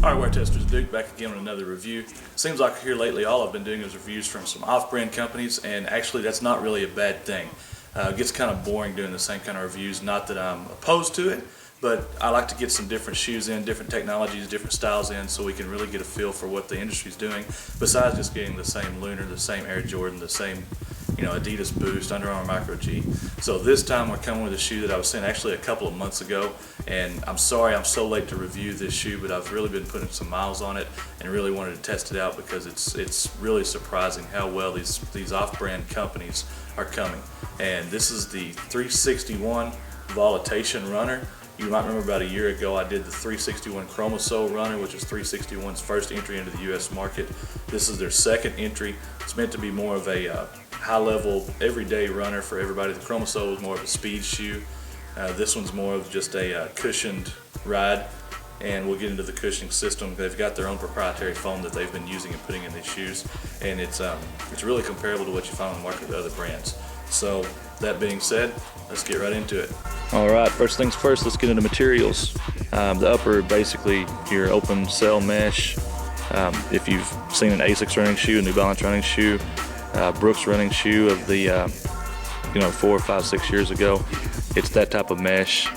Alright, Weartesters, Duke back again with another review. Seems like here lately all I've been doing is reviews from some off-brand companies, and actually that's not really a bad thing. It gets kind of boring doing the same kind of reviews, not that I'm opposed to it, but I like to get some different shoes in, different technologies, different styles in, so we can really get a feel for what the industry's doing, besides just getting the same Lunar, the same Air Jordan, the same Adidas Boost, Under Armour Micro G. So this time we're coming with a shoe that I was saying actually a couple of months ago, and I'm sorry I'm so late to review this shoe, but I've really been putting some miles on it and really wanted to test it out because it's really surprising how well these off-brand companies are coming. And this is the 361 Volitation runner. You might remember about a year ago I did the 361 Chromosole runner, which is 361's first entry into the US market. This is their second entry. It's meant to be more of a high-level, everyday runner for everybody. The Chromosole is more of a speed shoe. This one's more of just a cushioned ride, and we'll get into the cushioning system. They've got their own proprietary foam that they've been using and putting in these shoes, and it's really comparable to what you find on the market with other brands. So that being said, let's get right into it. Alright, first things first, let's get into materials. The upper, basically your open cell mesh. If you've seen an ASICS running shoe, a New Balance running shoe, Brooks running shoe of the 4, 5, 6 years ago, it's that type of mesh.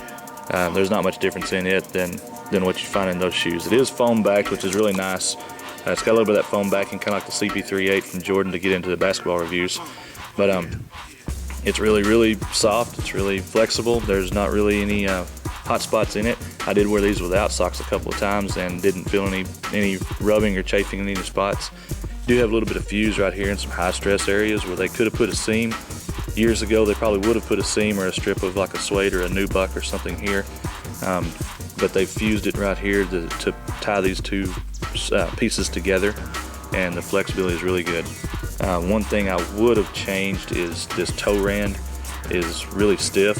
There's not much difference in it than what you find in those shoes. It is foam backed, which is really nice. It's got a little bit of that foam backing, kind of like the CP38 from Jordan, to get into the basketball reviews. But it's really soft. It's really flexible. There's not really any hot spots in it. I did wear these without socks a couple of times and didn't feel any rubbing or chafing in any spots. Do have a little bit of fuse right here in some high stress areas where they could have put a seam. Years ago they probably would have put a seam or a strip of like a suede or a nubuck or something here, but they fused it right here to tie these two pieces together, and the flexibility is really good. One thing I would have changed is this toe rand is really stiff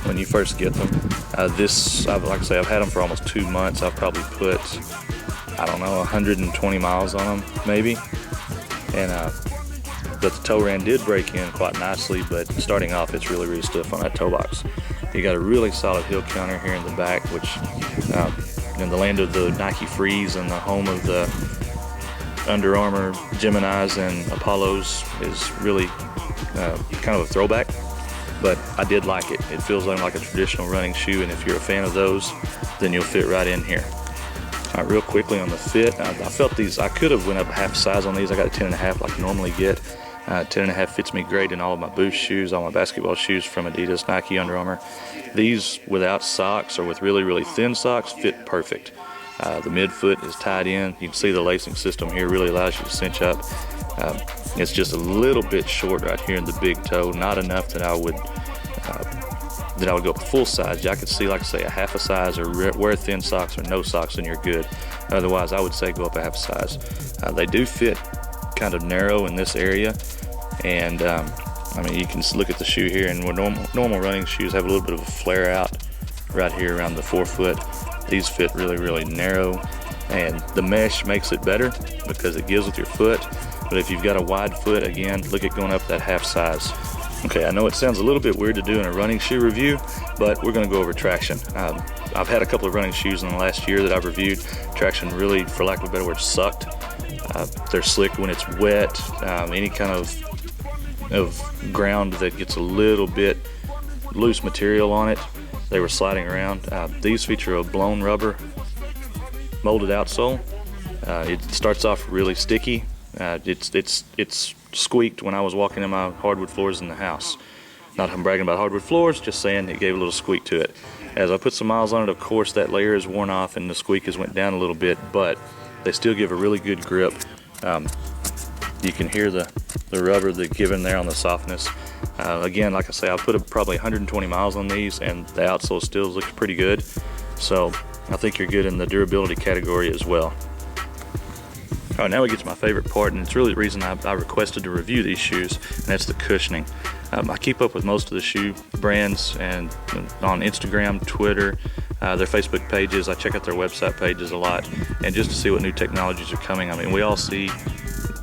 when you first get them. Like I say, I've had them for almost 2 months. I've probably put, I don't know, 120 miles on them maybe, and but the toe rand did break in quite nicely, but starting off it's really stiff on that toe box. You got a really solid heel counter here in the back, which in the land of the Nike Freeze and the home of the Under Armour Geminis and Apollos is really kind of a throwback, but I did like it. It feels like a traditional running shoe, and if you're a fan of those, then you'll fit right in here. All right, real quickly on the fit, I felt these, I could have went up half size on these. I got a 10.5 like I normally get. 10.5 fits me great in all of my Boost shoes, all my basketball shoes from Adidas, Nike, Under Armour. These without socks or with really thin socks fit perfect. The midfoot is tied in. You can see the lacing system here really allows you to cinch up. It's just a little bit short right here in the big toe, not enough that I would go full size. I could see, like I say, a half a size, or wear thin socks or no socks and you're good. Otherwise, I would say go up a half a size. They do fit kind of narrow in this area, and I mean, you can look at the shoe here, and where normal running shoes have a little bit of a flare out right here around the forefoot, these fit really narrow, and the mesh makes it better because it gives with your foot. But if you've got a wide foot, again, look at going up that half size. Okay, I know it sounds a little bit weird to do in a running shoe review, but we're going to go over traction. I've had a couple of running shoes in the last year that I've reviewed. Traction really, for lack of a better word, sucked. They're slick when it's wet. Any kind of ground that gets a little bit loose material on it, they were sliding around. These feature a blown rubber molded outsole. It starts off really sticky. It's squeaked when I was walking in my hardwood floors in the house. Not I'm bragging about hardwood floors, just saying it gave a little squeak to it. As I put some miles on it, of course, that layer is worn off and the squeak has went down a little bit, but they still give a really good grip. You can hear the rubber they're giving there on the softness. Again, like I say, I put probably 120 miles on these, and the outsole still looks pretty good. So I think you're good in the durability category as well. All right, now we get to my favorite part, and it's really the reason I requested to review these shoes, and that's the cushioning. I keep up with most of the shoe brands and on Instagram, Twitter, their Facebook pages. I check out their website pages a lot, and just to see what new technologies are coming. I mean, we all see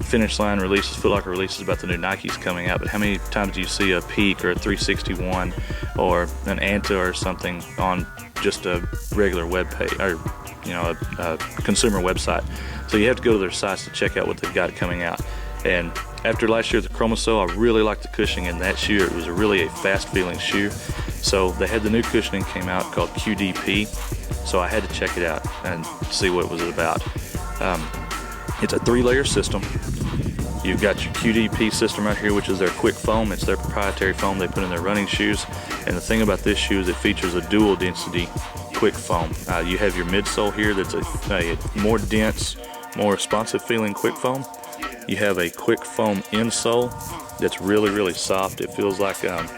Finish Line releases, Foot Locker releases about the new Nikes coming out, but how many times do you see a Peak or a 361 or an Anta or something on just a regular web page or a consumer website. So you have to go to their sites to check out what they've got coming out. And after last year at the Chromosol, I really liked the cushioning in that shoe. It was really a fast feeling shoe. So they had the new cushioning came out called QDP. So I had to check it out and see what it was about. It's a 3-layer system. You've got your QDP system right here, which is their quick foam. It's their proprietary foam they put in their running shoes. And the thing about this shoe is it features a dual density quick foam. You have your midsole here that's a more dense, more responsive feeling quick foam. You have a quick foam insole that's really, really soft. It feels like an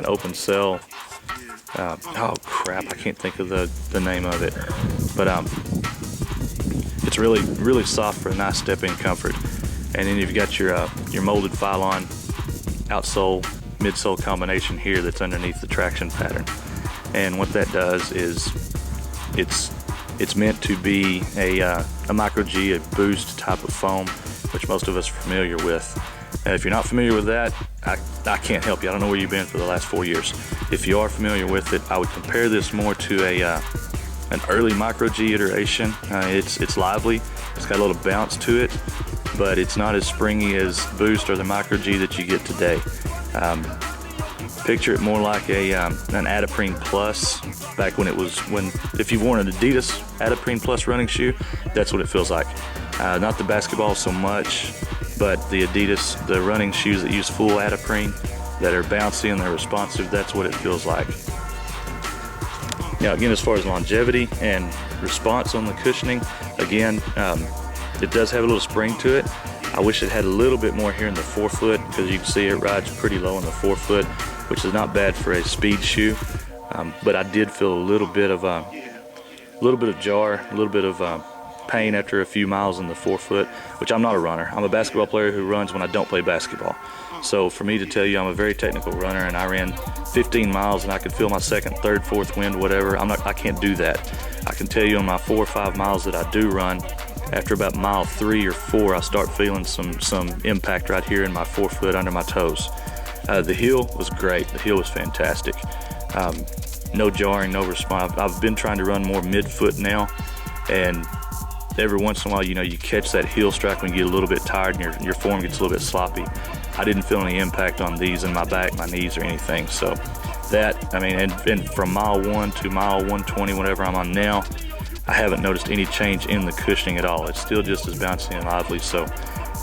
open cell. Oh crap, I can't think of the name of it. But it's really, really soft for a nice step-in comfort. And then you've got your molded Phylon outsole, midsole combination here that's underneath the traction pattern. And what that does is it's meant to be a micro G, a boost type of foam, which most of us are familiar with. And if you're not familiar with that, I can't help you. I don't know where you've been for the last 4 years. If you are familiar with it, I would compare this more to an early micro G iteration. It's lively. It's got a little bounce to it, but it's not as springy as Boost or the micro G that you get today. Picture it more like an Adiprene Plus back when if you've worn an Adidas Adiprene Plus running shoe, that's what it feels like. Not the basketball so much, but the Adidas, the running shoes that use full Adiprene that are bouncy and they're responsive, that's what it feels like. Now again, as far as longevity and response on the cushioning, again, it does have a little spring to it. I wish it had a little bit more here in the forefoot, because you can see it rides pretty low in the forefoot, which is not bad for a speed shoe. But I did feel a little bit of jar, a little bit of pain after a few miles in the forefoot, which I'm not a runner. I'm a basketball player who runs when I don't play basketball. So for me to tell you I'm a very technical runner, and I ran 15 miles and I could feel my second, third, fourth wind, whatever, I can't do that. I can tell you on my 4 or 5 miles that I do run, after about mile 3 or 4, I start feeling some impact right here in my forefoot under my toes. The heel was great. The heel was fantastic. No jarring, no response. I've been trying to run more midfoot now, and every once in a while, you catch that heel strike when you get a little bit tired and your form gets a little bit sloppy. I didn't feel any impact on these in my back, my knees, or anything. So that, and from mile 1 to mile 120, whatever I'm on now, I haven't noticed any change in the cushioning at all. It's still just as bouncy and lively. So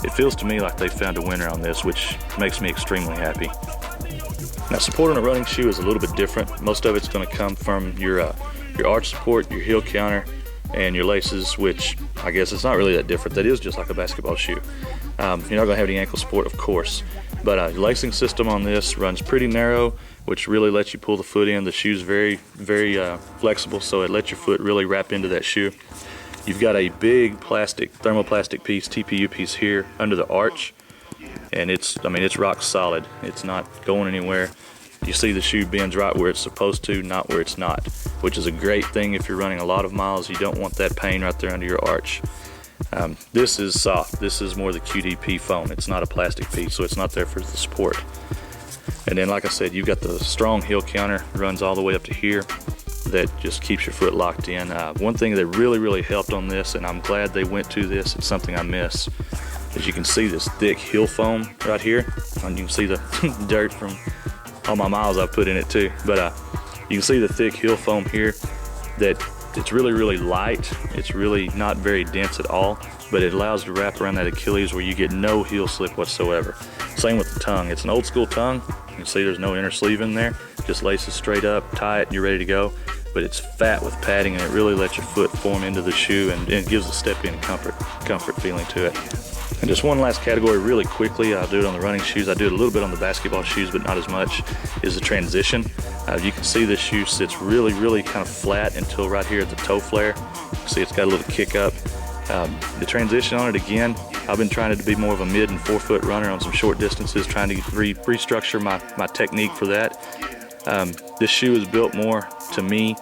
it feels to me like they found a winner on this, which makes me extremely happy. Now, support on a running shoe is a little bit different. Most of it's going to come from your arch support, your heel counter, and your laces, which I guess it's not really that different. That is just like a basketball shoe. You're not going to have any ankle support, of course, but the lacing system on this runs pretty narrow, which really lets you pull the foot in. The shoe's very, very flexible, so it lets your foot really wrap into that shoe. You've got a big thermoplastic piece, TPU piece here under the arch, and it's rock solid. It's not going anywhere. You see the shoe bends right where it's supposed to, not where it's not, which is a great thing if you're running a lot of miles. You don't want that pain right there under your arch. This is soft. This is more the QDP foam. It's not a plastic piece, so it's not there for the support. And then, like I said, you've got the strong heel counter, runs all the way up to here, that just keeps your foot locked in. One thing that really, really helped on this, and I'm glad they went to this, it's something I miss, is you can see this thick heel foam right here, and you can see the dirt from all my miles I've put in it too. But you can see the thick heel foam here, that it's really, really light. It's really not very dense at all, but it allows to wrap around that Achilles where you get no heel slip whatsoever. Same with the tongue. It's an old school tongue. You can see there's no inner sleeve in there. Just laces straight up, tie it, and you're ready to go. But it's fat with padding, and it really lets your foot form into the shoe and gives a step-in comfort feeling to it. And just one last category really quickly, I'll do it on the running shoes. I do it a little bit on the basketball shoes, but not as much, is the transition. You can see this shoe sits really, really kind of flat until right here at the toe flare. You can see it's got a little kick up. The transition on it, again, I've been trying to be more of a mid and forefoot runner on some short distances, trying to restructure my technique for that. This shoe is built more, to me,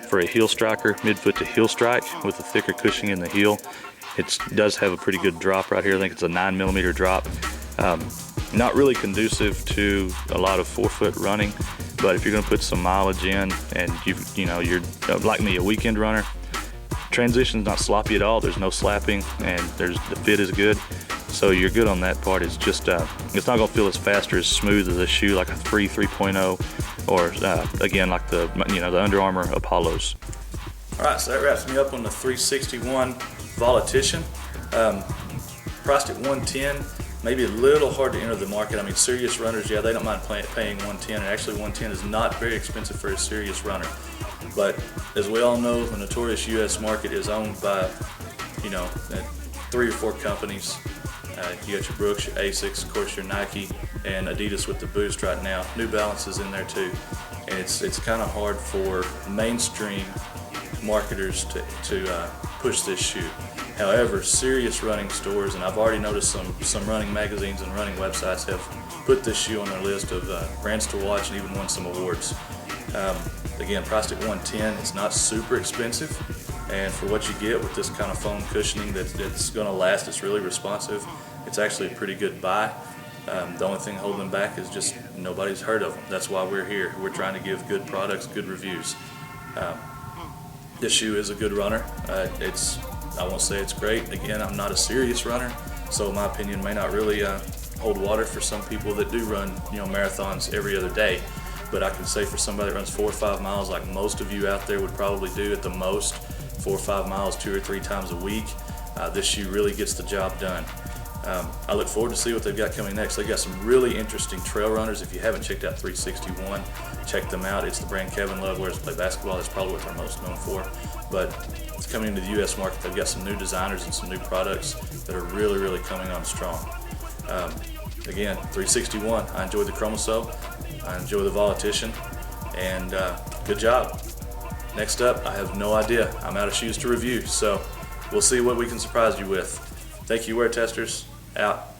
for a heel striker, midfoot to heel strike, with a thicker cushioning in the heel. It does have a pretty good drop right here. I think it's a 9mm drop. Not really conducive to a lot of forefoot running, but if you're going to put some mileage in and you're like me, a weekend runner, transition's not sloppy at all. There's no slapping, and the fit is good, so you're good on that part. It's just it's not going to feel as fast or as smooth as a shoe like a 3.0 or again like the Under Armour Apollos. All right, so that wraps me up on the 361 Volitation. Priced at $110. Maybe a little hard to enter the market. I mean, serious runners, yeah, they don't mind paying $110, and actually $110 is not very expensive for a serious runner. But as we all know, the notorious U.S. market is owned by, 3 or 4 companies. You got your Brooks, your Asics, of course your Nike, and Adidas with the Boost right now. New Balance is in there too, and it's kind of hard for mainstream marketers to push this shoe. However, serious running stores, and I've already noticed some running magazines and running websites have put this shoe on their list of brands to watch and even won some awards. Again, priced at $110, it's not super expensive, and for what you get with this kind of foam cushioning that's going to last, it's really responsive. It's actually a pretty good buy. The only thing holding them back is just nobody's heard of them. That's why we're here. We're trying to give good products, good reviews. This shoe is a good runner. I won't say it's great. Again, I'm not a serious runner, so my opinion may not really hold water for some people that do run, marathons every other day. But I can say for somebody that runs 4 or 5 miles, like most of you out there would probably do at the most, 4 or 5 miles 2 or 3 times a week, this shoe really gets the job done. I look forward to see what they've got coming next. They've got some really interesting trail runners. If you haven't checked out 361, check them out. It's the brand Kevin Love wears to play basketball. That's probably what they're most known for. But it's coming into the U.S. market. They've got some new designers and some new products that are really, really coming on strong. Again, 361, I enjoyed the Chromoso. I enjoy the Volitation, and good job. Next up, I have no idea. I'm out of shoes to review, so we'll see what we can surprise you with. Thank you, Weartesters. Out.